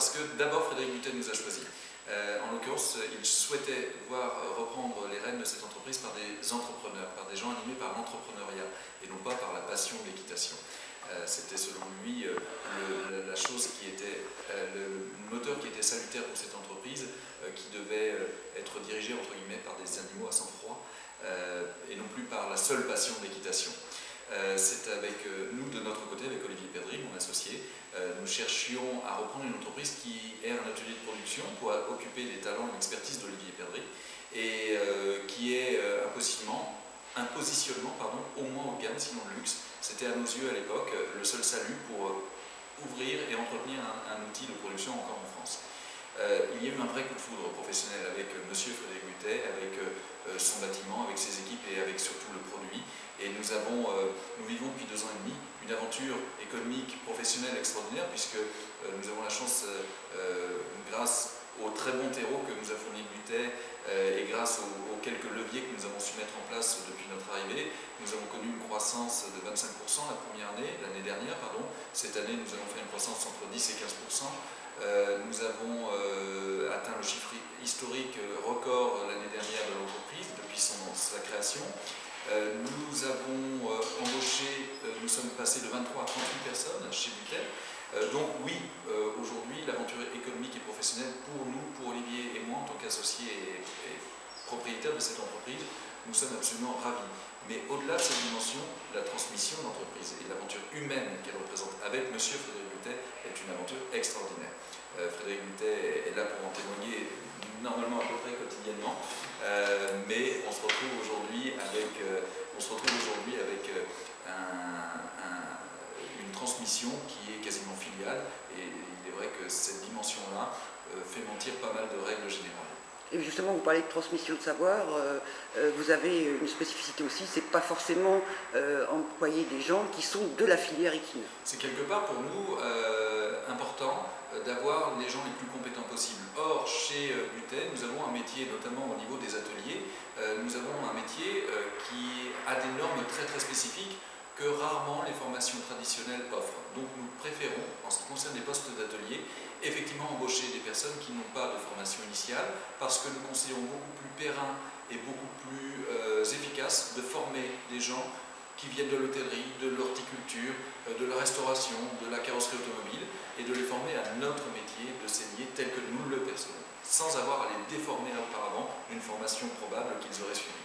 parce que d'abord Frédéric Butet nous a choisis. En l'occurrence, il souhaitait voir reprendre les rênes de cette entreprise par des entrepreneurs, par des gens animés par l'entrepreneuriat et non pas par la passion de l'équitation. C'était selon lui la chose qui était, le moteur qui était salutaire pour cette entreprise, qui devait être dirigée entre guillemets par des animaux à sang-froid et non plus par la seule passion de l'équitation. C'est avec nous, de notre côté, avec Olivier Pedry, mon associé, nous cherchions à reprendre une entreprise qui est un atelier de production pour occuper les talents et l'expertise d'Olivier Pedry et qui est un positionnement au moins haut de gamme, sinon de luxe. C'était à nos yeux à l'époque le seul salut pour ouvrir et entretenir un outil de production encore en France. Il y a eu un vrai coup de foudre professionnel avec monsieur Frédéric Butet, avec son bâtiment, avec ses équipes et avec surtout le produit. Et nous vivons depuis 2 ans et demi une aventure économique, professionnelle extraordinaire, puisque nous avons la chance, grâce au très bon terreau que nous a fourni Butet et grâce aux quelques leviers que nous avons su mettre en place depuis notre arrivée, nous avons connu une croissance de 25% l'année dernière. Cette année, nous avons fait une croissance entre 10 et 15%. Nous avons atteint le chiffre historique record l'année dernière de l'entreprise depuis sa création. Nous avons embauché, nous sommes passés de 23 à 38 personnes chez Butet. Donc oui, aujourd'hui, l'aventure économique et professionnelle pour nous, pour Olivier et moi, en tant qu'associés et propriétaires de cette entreprise, nous sommes absolument ravis. Mais au-delà de cette dimension, la transmission d'entreprise et l'aventure humaine qu'elle représente avec monsieur Frédéric Butet est une aventure extraordinaire. Frédéric Butet est là pour en témoigner normalement à peu près quotidiennement, mais on se retrouve aujourd'hui avec, une transmission qui est quasiment filiale, et il est vrai que cette dimension-là fait mentir pas mal de règles générales. Et justement, vous parlez de transmission de savoir, vous avez une spécificité aussi, c'est pas forcément employer des gens qui sont de la filière équine. C'est quelque part pour nous important d'avoir les gens les plus compétents possibles. Or, chez Butet, nous avons un métier, notamment au niveau des ateliers, nous avons un métier qui a des normes très très spécifiques que rarement les formations traditionnelles offrent. Donc nous préférons, en ce qui concerne les postes d'atelier, effectivement embaucher des personnes qui n'ont pas de formation initiale, parce que nous considérons beaucoup plus périn et beaucoup plus efficace de former des gens qui viennent de l'hôtellerie, de l'horticulture, de la restauration, de la carrosserie automobile, et de les former à notre métier de sellier tel que nous le percevons, sans avoir à les déformer auparavant d'une formation probable qu'ils auraient suivie.